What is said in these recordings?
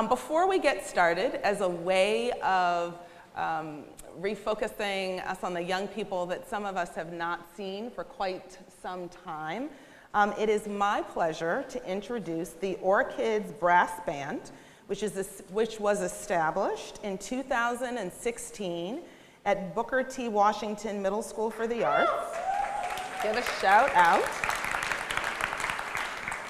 Before we get started, as a way of refocusing us on the young people that some of us have not seen for quite some time, it is my pleasure to introduce the OrchKids Brass Band, which was established in 2016 at Booker T. Washington Middle School for the Arts. Give a shout out.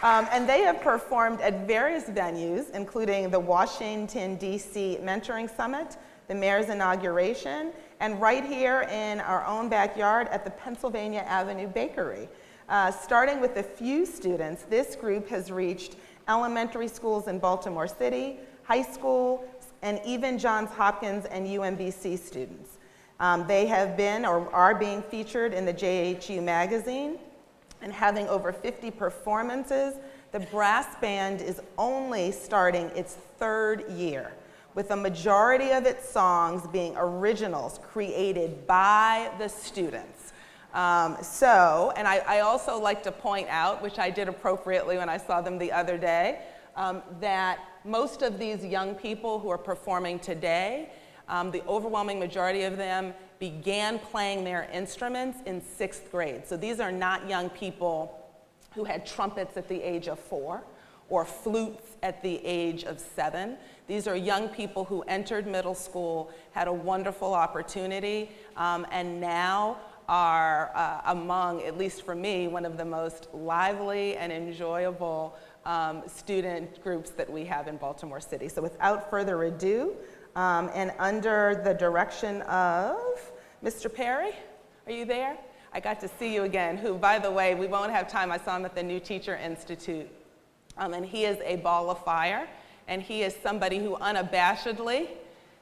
And they have performed at various venues, including the Washington, D.C. Mentoring Summit, the Mayor's Inauguration, and right here in our own backyard at the Pennsylvania Avenue Bakery. Starting with a few students, this group has reached elementary schools in Baltimore City, high school, and even Johns Hopkins and UMBC students. They have been or are being featured in the JHU magazine, and having over 50 performances, the brass band is only starting its third year, with a majority of its songs being originals created by the students. And I also like to point out, which I did appropriately when I saw them the other day, that most of these young people who are performing today, the overwhelming majority of them began playing their instruments in 6th grade. So these are not young people who had trumpets at the age of 4 or flutes at the age of 7. These are young people who entered middle school, had a wonderful opportunity, and now are among, at least for me, one of the most lively and enjoyable student groups that we have in Baltimore City. So without further ado, and under the direction of Mr. Perry, are you there? I got to see you again, who, by the way, we won't have time. I saw him at the New Teacher Institute. And he is a ball of fire, and he is somebody who unabashedly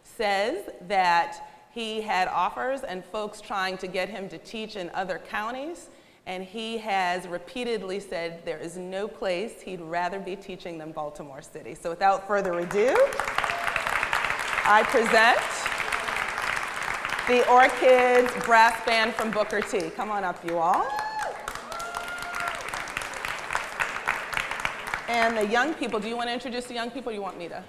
says that he had offers and folks trying to get him to teach in other counties, and he has repeatedly said there is no place he'd rather be teaching than Baltimore City. So without further ado, I present the OrchKids Brass Band from Booker T. Come on up, you all. And the young people, do you want to introduce the young people, or you want me to?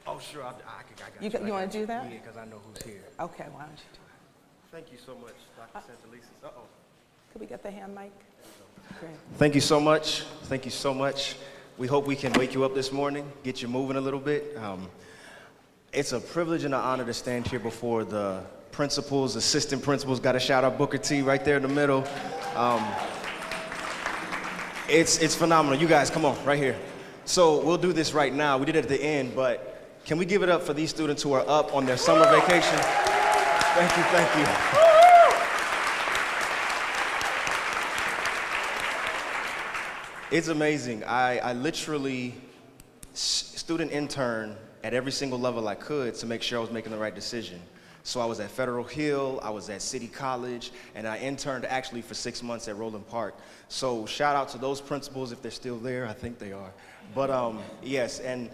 Oh, sure, I got you. You want to do that? Yeah, because I know who's here. Okay, why don't you do it? Thank you so much, Dr. Santelises. Uh-oh. Could we get the hand mic? Great. Thank you so much. Thank you so much. We hope we can wake you up this morning, get you moving a little bit. It's a privilege and an honor to stand here before the principals, assistant principals. Got to shout out Booker T right there in the middle. It's phenomenal. You guys, come on, right here. So we'll do this right now. We did it at the end, but can we give it up for these students who are up on their summer vacation? Thank you, thank you. It's amazing. I literally student intern at every single level I could to make sure I was making the right decision. So I was at Federal Hill, I was at City College, and I interned actually for 6 months at Roland Park. So shout out to those principals if they're still there. I think they are. But yes, and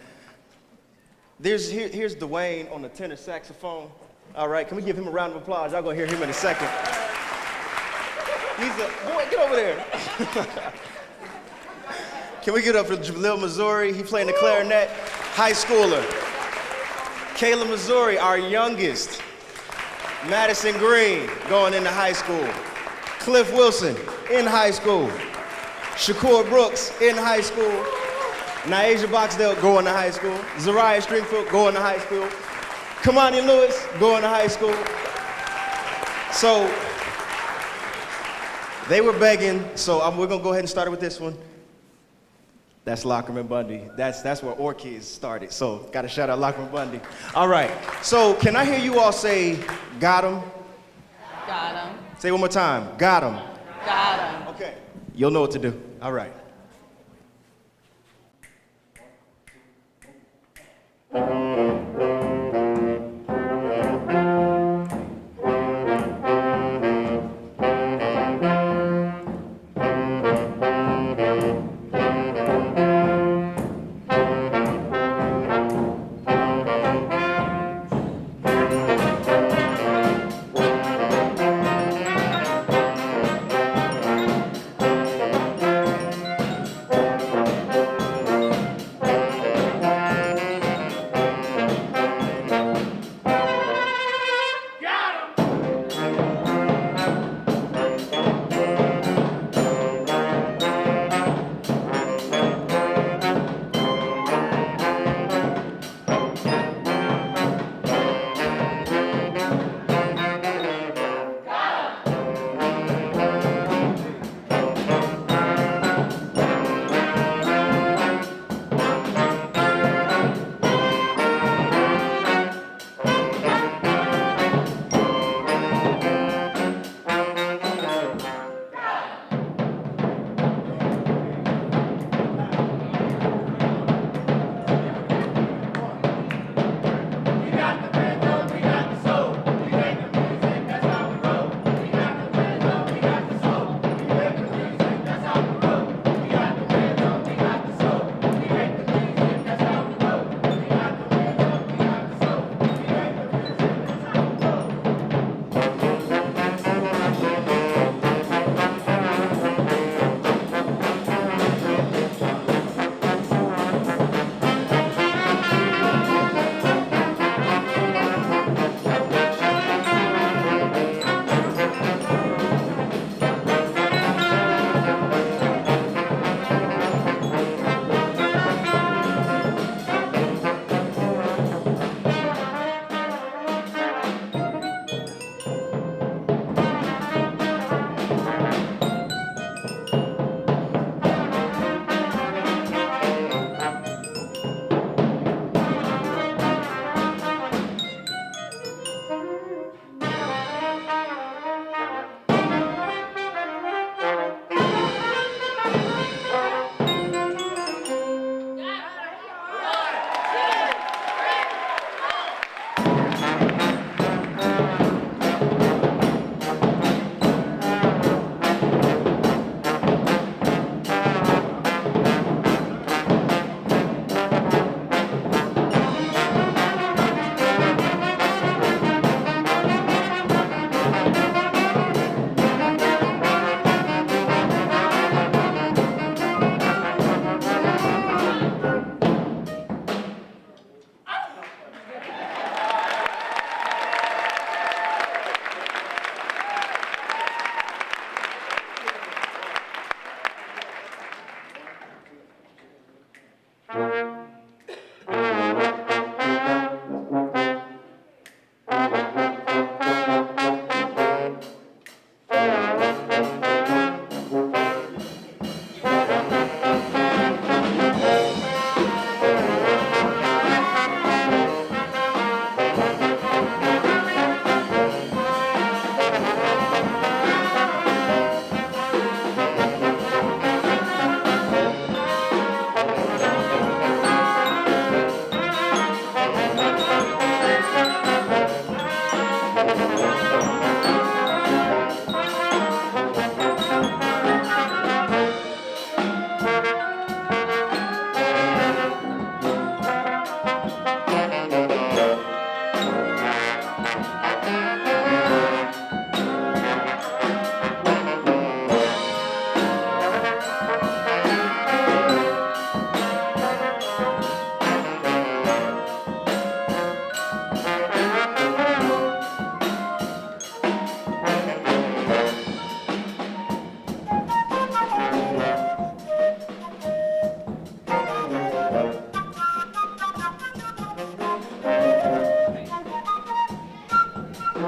here's Dwayne on the tenor saxophone. All right, can we give him a round of applause? Y'all gonna hear him in a second. Boy, get over there. Can we get up for Jalil Missouri? He playing the clarinet, high schooler. Kayla Missouri, our youngest. Madison Green, going into high school. Cliff Wilson, in high school. Shakur Brooks, in high school. Naisha Boxdale, going to high school. Zariah Stringfield, going to high school. Kamani Lewis, going to high school. So, they were begging, so we're gonna go ahead and start with this one. That's Lockerman Bundy. That's where OrchKids started. So, gotta shout out Lockerman Bundy. All right, so can I hear you all say, got him? Got him. Say it one more time, got him. Got him. Okay, you'll know what to do. All right.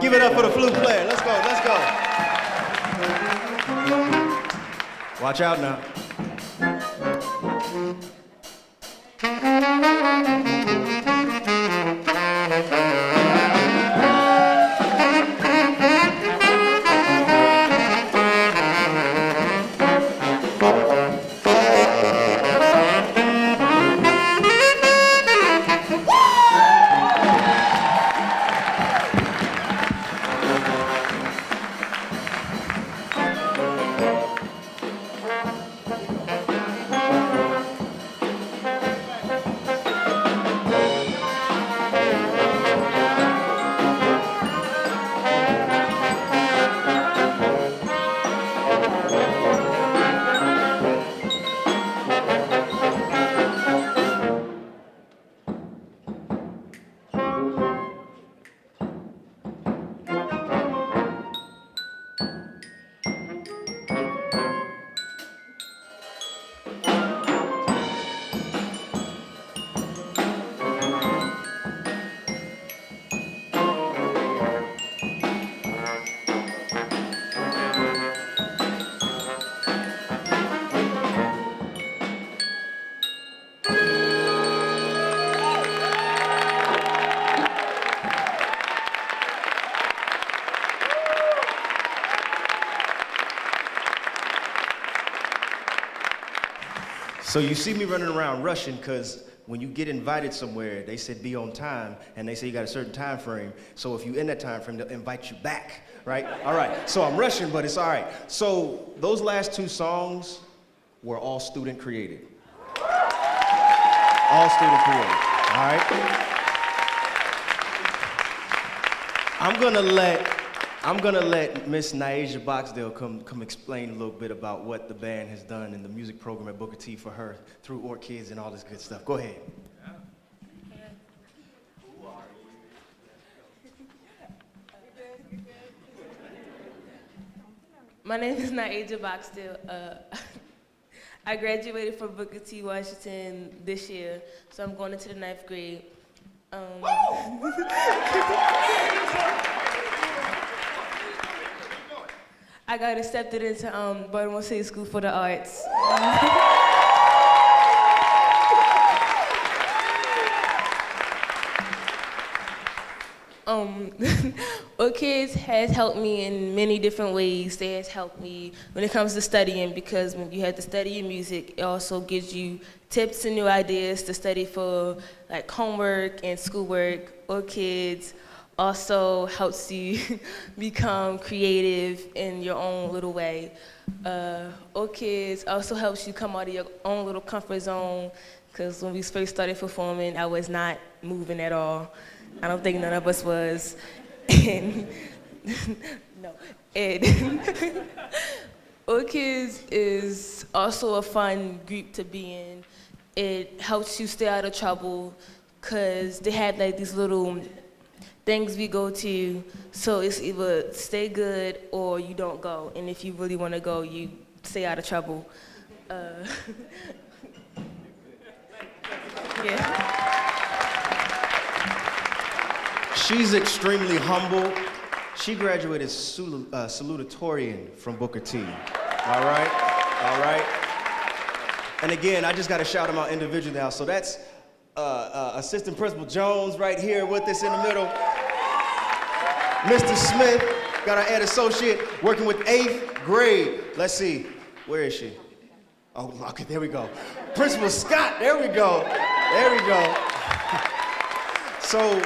Give it up for the flute player. Let's go, let's go. Watch out now. So you see me running around rushing because when you get invited somewhere, they said be on time, and they say you got a certain time frame. So if you're in that time frame, they'll invite you back, right? All right, so I'm rushing, but it's all right. So those last two songs were all student created. All student created, all right? I'm gonna let Miss Naija Boxdale come explain a little bit about what the band has done in the music program at Booker T for her through OrchKids and all this good stuff. Go ahead. My name is Naija Boxdale. I graduated from Booker T. Washington this year, so I'm going into the 9th grade. I got accepted into Baltimore City School for the Arts. OrchKids has helped me in many different ways. They has helped me when it comes to studying, because when you have to study your music, it also gives you tips and new ideas to study for like homework and schoolwork. OrchKids also helps you become creative in your own little way. OrchKids also helps you come out of your own little comfort zone, because when we first started performing, I was not moving at all. I don't think none of us was. And no. And OrchKids is also a fun group to be in. It helps you stay out of trouble, because they have like these little things we go to, so it's either stay good or you don't go. And if you really want to go, you stay out of trouble. Yeah. She's extremely humble. She graduated salutatorian from Booker T. All right, all right. And again, I just got to shout them out individually now. So that's Assistant Principal Jones right here with us in the middle. Mr. Smith, got our ed associate working with 8th grade. Let's see, where is she? Oh, okay, there we go. Principal Scott, there we go. There we go. So,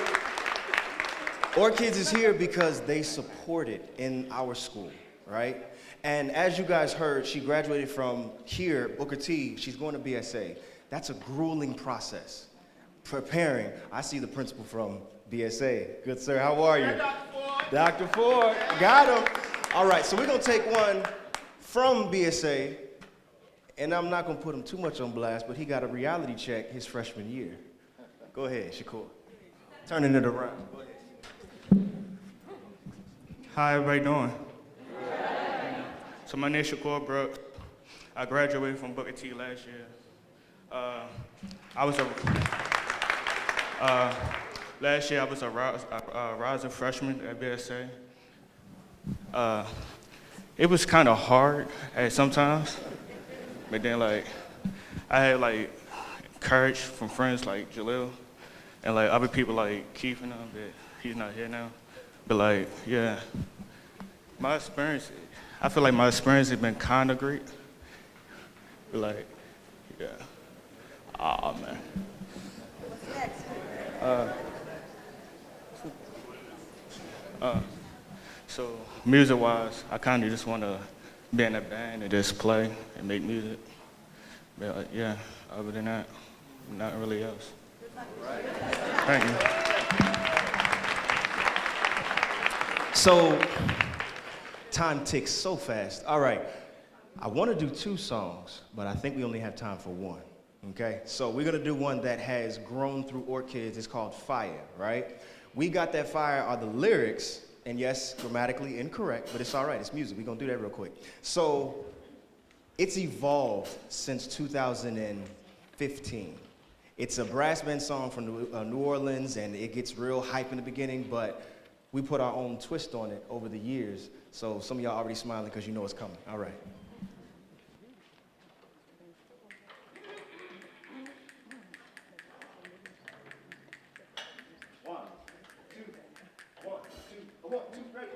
OrchKids is here because they support it in our school, right? And as you guys heard, she graduated from here, Booker T, she's going to BSA. That's a grueling process. Preparing, I see the principal from BSA. Good sir, how are you? Dr. Ford, got him. All right, so we're gonna take one from BSA, and I'm not gonna put him too much on blast, but he got a reality check his freshman year. Go ahead, Shakur. Turning it around. Go ahead. How everybody doing? So my name is Shakur Brooks. I graduated from Booker T last year. last year I was a rising freshman at BSA. It was kind of hard at sometimes, but then like I had like courage from friends like Jalil and like other people like Keith and them, but he's not here now. But like, yeah, my experience, I feel like my experience has been kind of great. But like, yeah. Aw, man. What's next? So music-wise, I kind of just want to be in a band and just play and make music. But yeah, other than that, not really else. Thank you. So, time ticks so fast. All right, I want to do 2 songs, but I think we only have time for 1, okay? So we're gonna do one that has grown through OrchKids. It's called Fire, right? We Got That Fire are the lyrics, and yes, grammatically incorrect, but it's all right, it's music. We're gonna do that real quick. So, it's evolved since 2015. It's a brass band song from New Orleans, and it gets real hype in the beginning, but we put our own twist on it over the years. So some of y'all already smiling because you know it's coming. All right. One, two, great.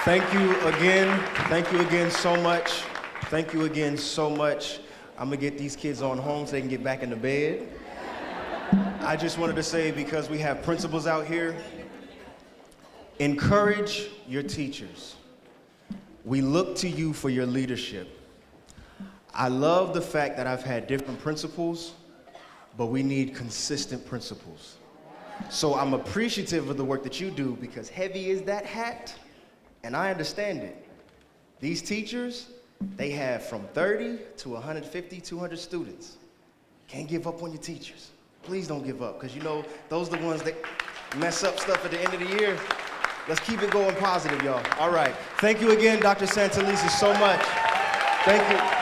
Thank you again. Thank you again so much. Thank you again so much. I'm gonna get these kids on home so they can get back into bed. I just wanted to say, because we have principals out here, encourage your teachers. We look to you for your leadership. I love the fact that I've had different principals, but we need consistent principals. So I'm appreciative of the work that you do, because heavy is that hat, and I understand it. These teachers, they have from 30 to 150, 200 students. Can't give up on your teachers. Please don't give up, because you know, those are the ones that mess up stuff at the end of the year. Let's keep it going positive, y'all. All right. Thank you again, Dr. Santelises, so much. Thank you.